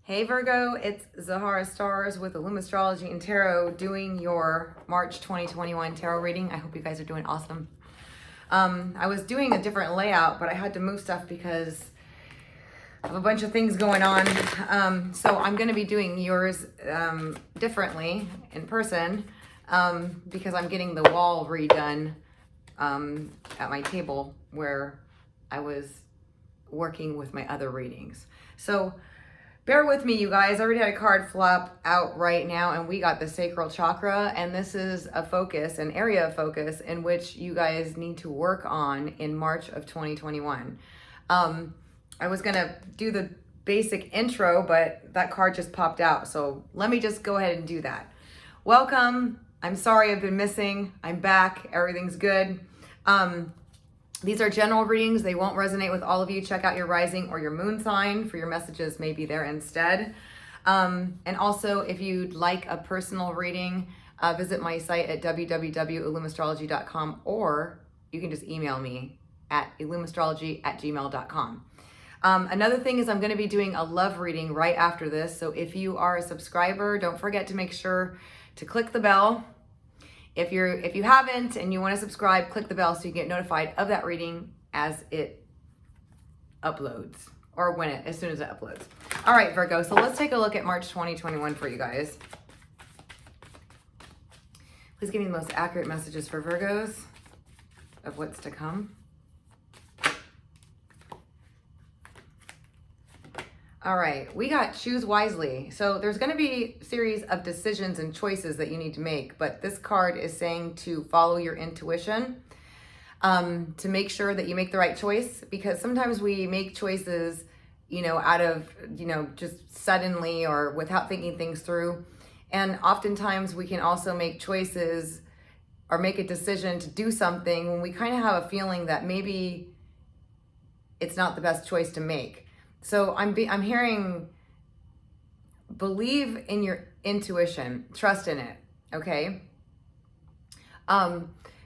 Hey Virgo, it's Zahara Stars with Illumastrology and Tarot doing your March 2021 tarot reading. I hope you guys are doing awesome. I was doing a different layout, but I had to move stuff because I have a bunch of things going on. So I'm going to be doing yours differently in person because I'm getting the wall redone at my table where I was working with my other readings. So bear with me, you guys. I already had a card flop out right now, and we got the sacral chakra, and this is a focus, an area of focus in which you guys need to work on in March of 2021. I was gonna do the basic intro, but that card just popped out, so let me just go ahead and do that. Welcome. I'm sorry I've been missing. I'm back. Everything's good. These are general readings. They won't resonate with all of you. Check out your rising or your moon sign for your messages maybe there instead. And also, if you'd like a personal reading, visit my site at www.illumastrology.com, or you can just email me at illumastrology@gmail.com. Another thing is I'm going to be doing a love reading right after this. So if you are a subscriber, don't forget to make sure to click the bell. If you haven't and you want to subscribe, click the bell so you get notified of that reading as it uploads, or as soon as it uploads. All right, Virgo, so let's take a look at March 2021 for you guys. Please give me the most accurate messages for Virgos of what's to come. All right, we got choose wisely. So there's going to be a series of decisions and choices that you need to make, but this card is saying to follow your intuition, to make sure that you make the right choice, because sometimes we make choices, out of, just suddenly or without thinking things through. And oftentimes we can also make choices or make a decision to do something when we kind of have a feeling that maybe it's not the best choice to make. So I'm hearing, believe in your intuition, trust in it, okay?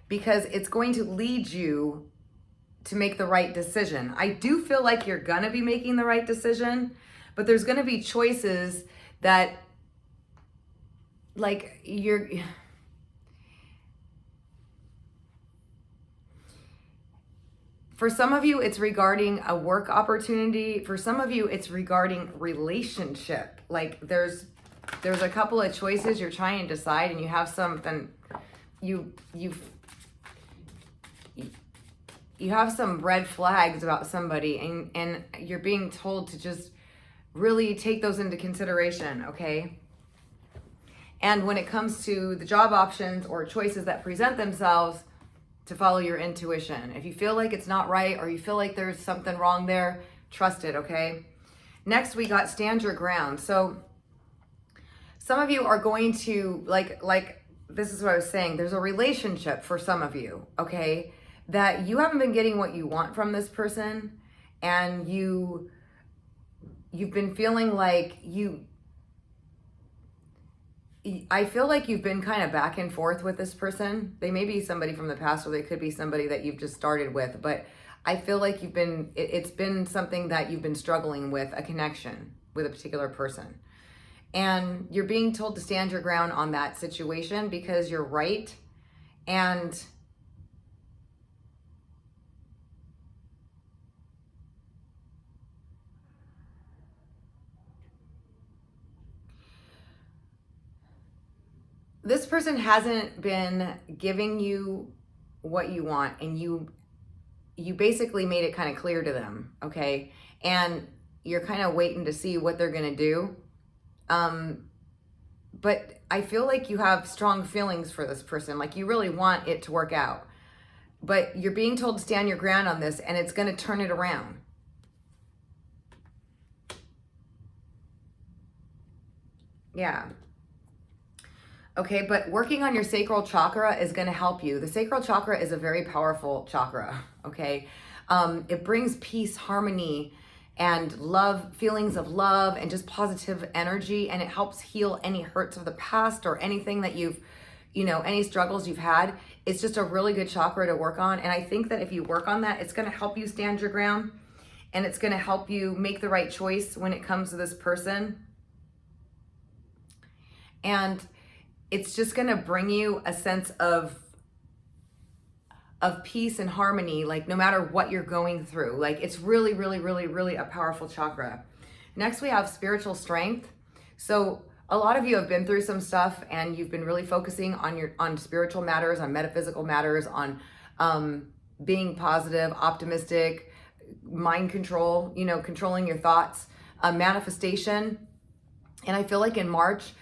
Because it's going to lead you to make the right decision. I do feel like you're gonna be making the right decision, but there's gonna be choices that, like, for some of you, it's regarding a work opportunity. For some of you, it's regarding relationship. Like there's a couple of choices you're trying to decide, and you have something, you have some red flags about somebody, and you're being told to just really take those into consideration, okay? And when it comes to the job options or choices that present themselves, to follow your intuition. If you feel like it's not right, or you feel like there's something wrong there, trust it, okay? Next, we got stand your ground. So some of you are going to, like this is what I was saying, there's a relationship for some of you, okay, that you haven't been getting what you want from this person, and you've been feeling like I feel like you've been kind of back and forth with this person. They may be somebody from the past, or they could be somebody that you've just started with, but I feel like it's been something that you've been struggling with, a connection with a particular person. And you're being told to stand your ground on that situation because you're right. And this person hasn't been giving you what you want, and you basically made it kind of clear to them, okay? And you're kind of waiting to see what they're gonna do. But I feel like you have strong feelings for this person, like you really want it to work out. But you're being told to stand your ground on this, and it's gonna turn it around. Yeah. Okay, but working on your sacral chakra is going to help you. The sacral chakra is a very powerful chakra, okay? It brings peace, harmony, and love, feelings of love, and just positive energy, and it helps heal any hurts of the past or anything that any struggles you've had. It's just a really good chakra to work on, and I think that if you work on that, it's going to help you stand your ground, and it's going to help you make the right choice when it comes to this person. And it's just going to bring you a sense of peace and harmony, like no matter what you're going through. Like it's really, really, really, really a powerful chakra. Next, we have spiritual strength. So a lot of you have been through some stuff and you've been really focusing on spiritual matters, on metaphysical matters, on being positive, optimistic, mind control, you know, controlling your thoughts, manifestation. And I feel like in March,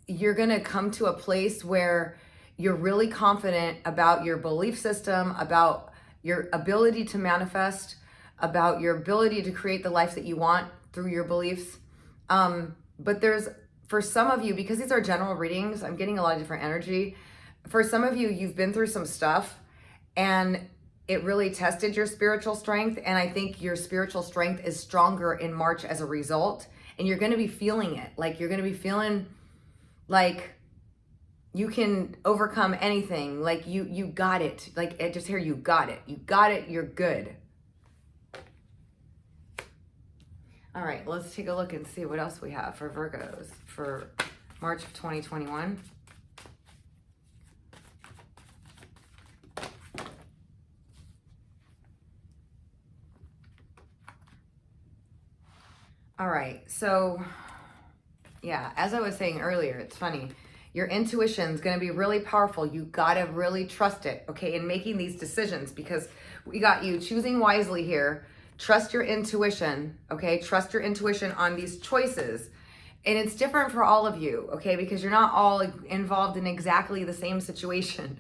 you're gonna come to a place where you're really confident about your belief system, about your ability to manifest, about your ability to create the life that you want through your beliefs. But for some of you, because these are general readings, I'm getting a lot of different energy. For some of you, you've been through some stuff and it really tested your spiritual strength. And I think your spiritual strength is stronger in March as a result. And you're gonna be feeling it. Like you're gonna be feeling like you can overcome anything. Like you got it. Like I just hear you got it. You got it, you're good. All right, let's take a look and see what else we have for Virgos for March of 2021. All right, so yeah, as I was saying earlier, it's funny. Your intuition is going to be really powerful. You got to really trust it, okay, in making these decisions, because we got you choosing wisely here. Trust your intuition, okay? Trust your intuition on these choices. And it's different for all of you, okay? Because you're not all involved in exactly the same situation.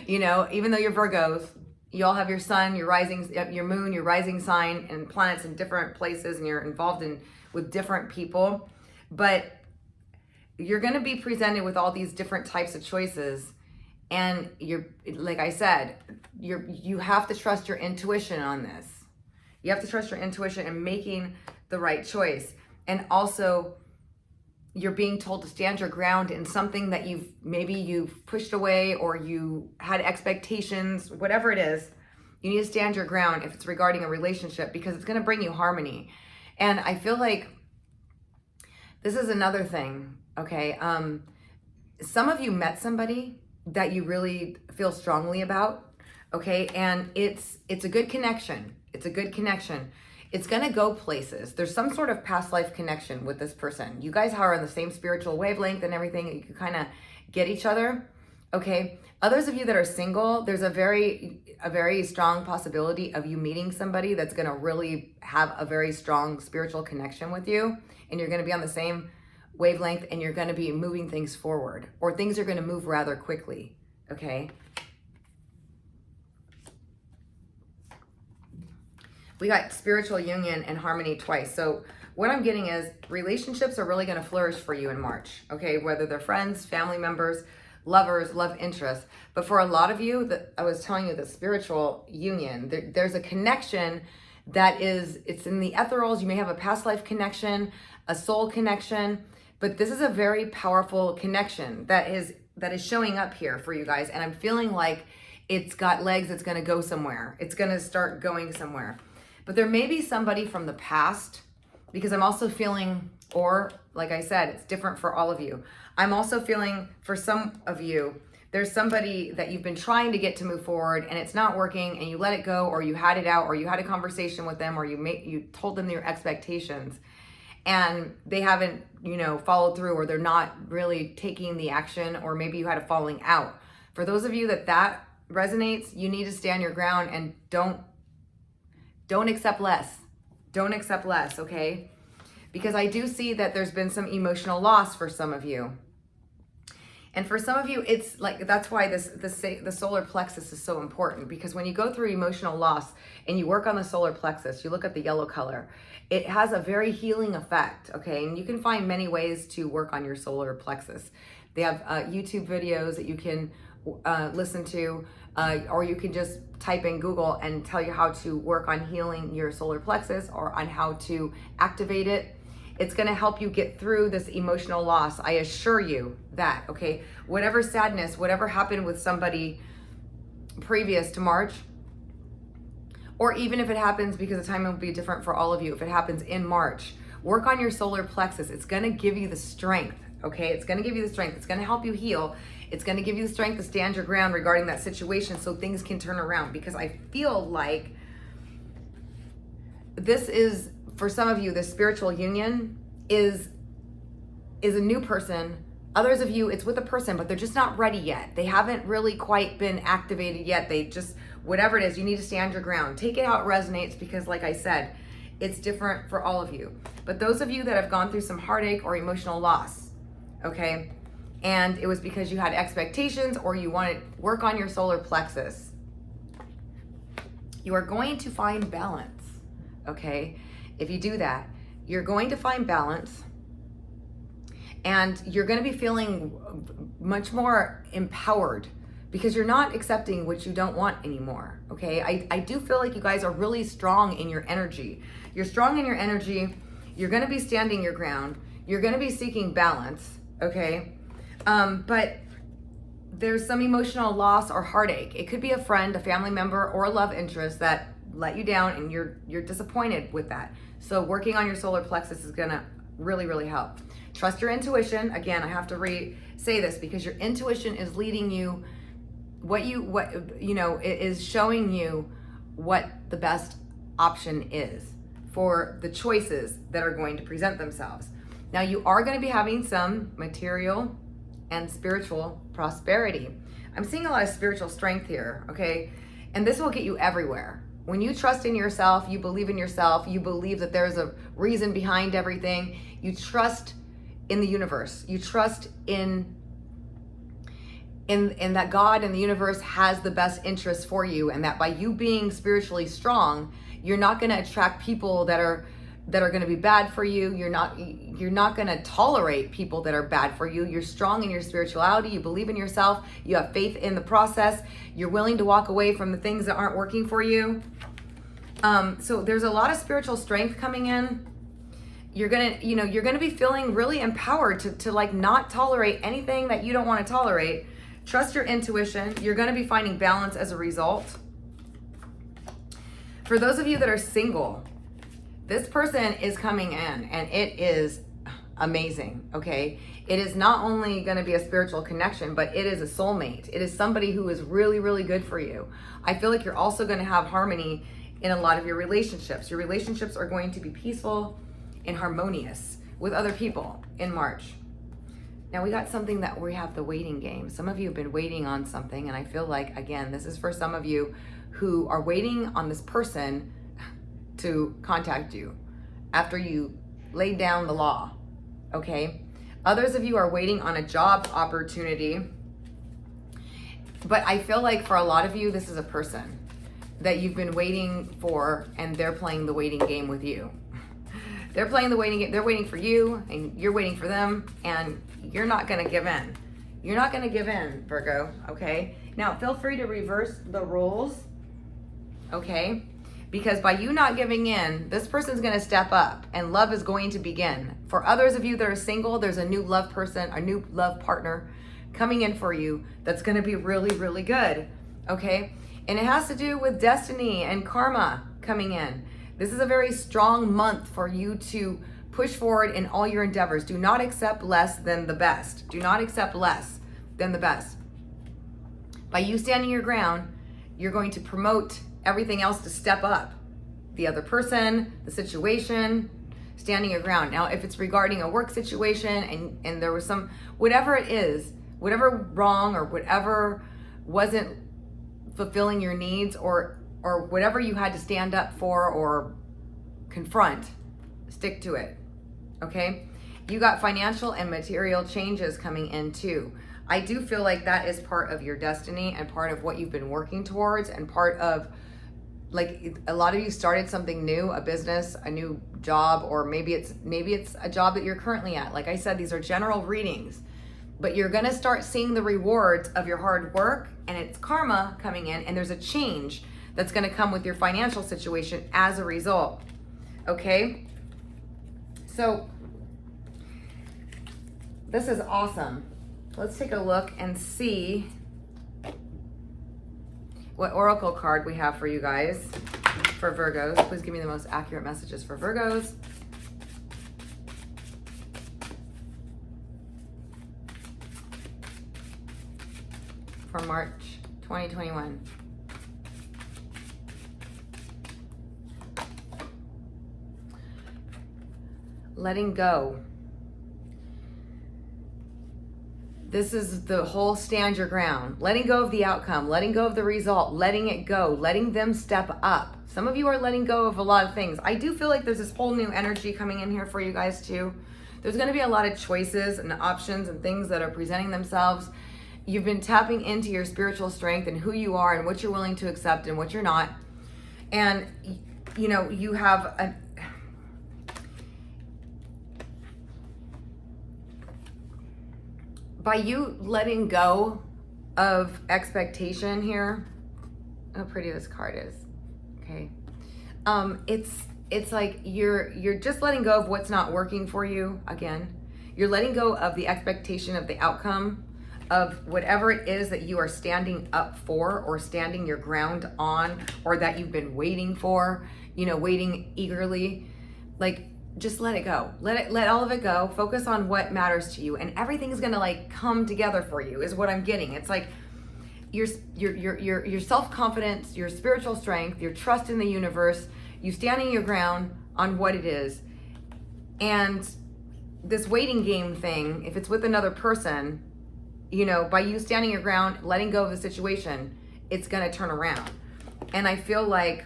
You know, even though you're Virgos, you all have your sun, your rising, your moon, your rising sign, and planets in different places, and you're involved with different people. But you're going to be presented with all these different types of choices, and you're, like I said, you have to trust your intuition on this. You have to trust your intuition in making the right choice. And also, you're being told to stand your ground in something that you've pushed away, or you had expectations, whatever it is. You need to stand your ground if it's regarding a relationship, because it's going to bring you harmony. And I feel like this is another thing, okay? Some of you met somebody that you really feel strongly about, okay? And it's a good connection. It's a good connection. It's going to go places. There's some sort of past life connection with this person. You guys are on the same spiritual wavelength and everything. You can kind of get each other, okay? Others of you that are single, there's a very strong possibility of you meeting somebody that's going to really have a very strong spiritual connection with you, and you're going to be on the same wavelength, and you're going to be moving things forward, or things are going to move rather quickly, okay? We got spiritual union and harmony twice. So what I'm getting is relationships are really going to flourish for you in March, okay? Whether they're friends, family members, lovers, love interests. But for a lot of you, I was telling you, the spiritual union, there's a connection that it's in the ethereals. You may have a past life connection, a soul connection, but this is a very powerful connection that is showing up here for you guys. And I'm feeling like it's got legs. It's going to go somewhere. It's going to start going somewhere. But there may be somebody from the past, because I'm also feeling, or like I said, it's different for all of you. I'm also feeling for some of you, there's somebody that you've been trying to get to move forward and it's not working, and you let it go, or you had it out, or you had a conversation with them, or you told them your expectations and they haven't, followed through, or they're not really taking the action, or maybe you had a falling out. For those of you that resonates, you need to stand your ground and don't accept less. Don't accept less, okay? Because I do see that there's been some emotional loss for some of you. And for some of you, it's like, that's why the solar plexus is so important, because when you go through emotional loss and you work on the solar plexus, you look at the yellow color, it has a very healing effect, okay? And you can find many ways to work on your solar plexus. They have YouTube videos that you can listen to, or you can just type in Google and tell you how to work on healing your solar plexus, or on how to activate it. It's going to help you get through this emotional loss. I assure you that, okay? Whatever sadness, whatever happened with somebody previous to March, or even if it happens, because the time will be different for all of you, if it happens in March, work on your solar plexus. It's going to give you the strength okay? It's going to give you the strength. It's going to help you heal. It's going to give you the strength to stand your ground regarding that situation so things can turn around, because I feel like this is, for some of you, this spiritual union is a new person. Others of you, it's with a person, but they're just not ready yet. They haven't really quite been activated yet. They just, whatever it is, you need to stand your ground. Take it how it resonates, because like I said, it's different for all of you. But those of you that have gone through some heartache or emotional loss, okay, and it was because you had expectations or you wanted to work on your solar plexus, you are going to find balance, okay? If you do that, you're going to find balance, and you're going to be feeling much more empowered, because you're not accepting what you don't want anymore, okay? I do feel like you guys are really strong in your energy. You're strong in your energy. You're going to be standing your ground. You're going to be seeking balance, okay? But there's some emotional loss or heartache. It could be a friend, a family member, or a love interest that let you down, and you're disappointed with that. So working on your solar plexus is going to really, really help. Trust your intuition. Again, I have to say this, because your intuition is leading you, it is showing you what the best option is for the choices that are going to present themselves. Now, you are going to be having some material and spiritual prosperity. I'm seeing a lot of spiritual strength here, okay? And this will get you everywhere. When you trust in yourself, you believe in yourself, you believe that there's a reason behind everything, you trust in the universe, you trust in that God and the universe has the best interest for you, and that by you being spiritually strong, you're not going to attract people that are going to be bad for you. You're not going to tolerate people that are bad for you. You're strong in your spirituality. You believe in yourself. You have faith in the process. You're willing to walk away from the things that aren't working for you. So there's a lot of spiritual strength coming in. You're gonna be feeling really empowered to like not tolerate anything that you don't want to tolerate. Trust your intuition. You're going to be finding balance as a result. For those of you that are single, this person is coming in, and it is amazing, okay? It is not only going to be a spiritual connection, but it is a soulmate. It is somebody who is really, really good for you. I feel like you're also going to have harmony in a lot of your relationships. Your relationships are going to be peaceful and harmonious with other people in March. Now, we got something that we have the waiting game. Some of you have been waiting on something, and I feel like, again, this is for some of you who are waiting on this person to contact you after you laid down the law, okay? Others of you are waiting on a job opportunity, but I feel like for a lot of you, this is a person that you've been waiting for, and they're playing the waiting game with you. They're playing the waiting game. They're waiting for you, and you're waiting for them, and you're not going to give in. You're not going to give in, Virgo, okay? Now, feel free to reverse the roles, okay? Because by you not giving in, this person's going to step up, and love is going to begin. For others of you that are single, there's a new love person, a new love partner coming in for you that's going to be really, really good, okay? And it has to do with destiny and karma coming in. This is a very strong month for you to push forward in all your endeavors. Do not accept less than the best. Do not accept less than the best. By you standing your ground, you're going to promote everything else to step up. The other person, the situation, standing your ground. Now, if it's regarding a work situation and there was some, whatever it is, whatever wrong or whatever wasn't fulfilling your needs, or whatever you had to stand up for or confront, stick to it, okay? You got financial and material changes coming in too. I do feel like that is part of your destiny and part of what you've been working towards, and part of, like, a lot of you started something new, a business, a new job, or maybe it's a job that you're currently at. Like I said, these are general readings, but you're gonna start seeing the rewards of your hard work, and it's karma coming in, and there's a change that's going to come with your financial situation as a result, okay? So this is awesome. Let's take a look and see what oracle card we have for you guys, for Virgos. Please give me the most accurate messages for Virgos. for March 2021. Letting go. This is the whole stand your ground. Letting go of the outcome, letting go of the result, letting it go, letting them step up. Some of you are letting go of a lot of things. I do feel like there's this whole new energy coming in here for you guys too. There's going to be a lot of choices and options and things that are presenting themselves. You've been tapping into your spiritual strength and who you are and what you're willing to accept and what you're not. And, you know, you have a... By you letting go of expectation here, how pretty this card is, okay? It's like you're just letting go of what's not working for you. Again, you're letting go of the expectation of the outcome of whatever it is that you are standing up for or standing your ground on, or that you've been waiting for, you know, waiting eagerly. Like, just let it go. Let all of it go. Focus on what matters to you, and everything's gonna like come together for you, is what I'm getting. It's like your self-confidence, your spiritual strength, your trust in the universe, you standing your ground on what it is. And this waiting game thing, if it's with another person, you know, by you standing your ground, letting go of the situation, it's gonna turn around. And I feel like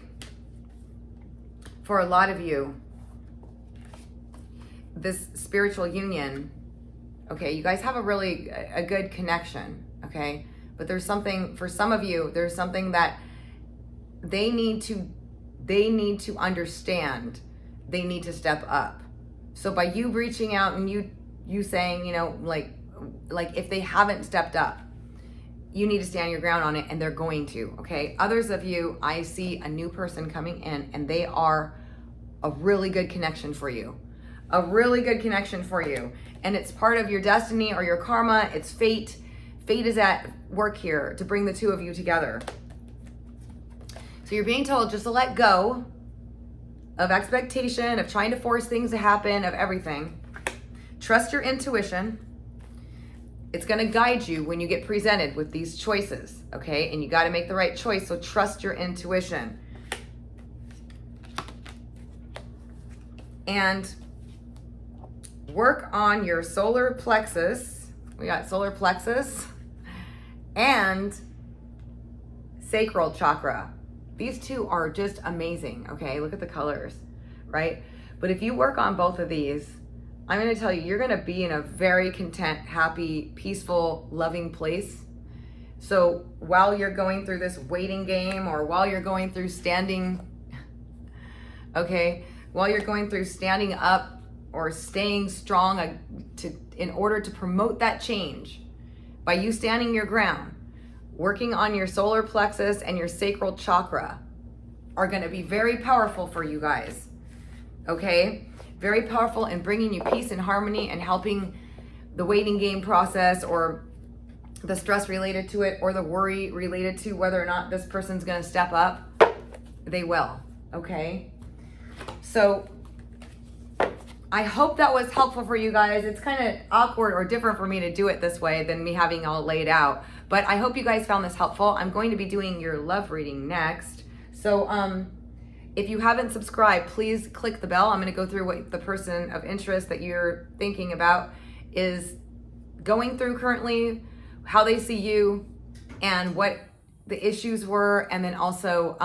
for a lot of you, this spiritual union, okay, you guys have a good connection, okay? But there's something, for some of you, there's something that they need to understand. They need to step up. So by you reaching out and you saying, you know, like if they haven't stepped up, you need to stand your ground on it, and they're going to, okay? Others of you, I see a new person coming in, and they are a really good connection for you. A really good connection for you. And it's part of your destiny or your karma. It's fate. Fate is at work here to bring the two of you together. So you're being told just to let go of expectation, of trying to force things to happen, of everything. Trust your intuition. It's going to guide you when you get presented with these choices, okay? And you got to make the right choice, so trust your intuition. And work on your solar plexus. We got solar plexus and sacral chakra. These two are just amazing, okay? Look at the colors, right? But if you work on both of these, I'm going to tell you, you're going to be in a very content, happy, peaceful, loving place. So while you're going through this waiting game, or while you're going through standing, okay, while you're going through standing up or staying strong in order to promote that change, by you standing your ground, working on your solar plexus and your sacral chakra, are going to be very powerful for you guys, okay? Very powerful in bringing you peace and harmony and helping the waiting game process, or the stress related to it, or the worry related to whether or not this person's going to step up. They will, okay? So I hope that was helpful for you guys. It's kind of awkward or different for me to do it this way than me having all laid out. But I hope you guys found this helpful. I'm going to be doing your love reading next. So if you haven't subscribed, please click the bell. I'm going to go through what the person of interest that you're thinking about is going through currently, how they see you, and what the issues were, and then also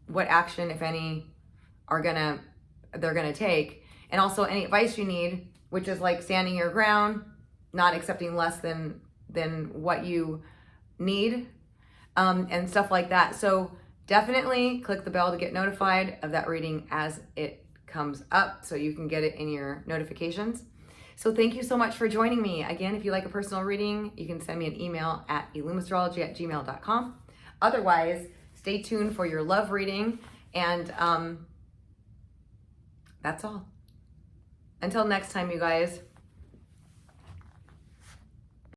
what action, if any, they're gonna take. And also any advice you need, which is like standing your ground, not accepting less than what you need, and stuff like that. So definitely click the bell to get notified of that reading as it comes up, so you can get it in your notifications. So thank you so much for joining me. Again, if you like a personal reading, you can send me an email at illumastrology@gmail.com. Otherwise, stay tuned for your love reading, and that's all. Until next time, you guys.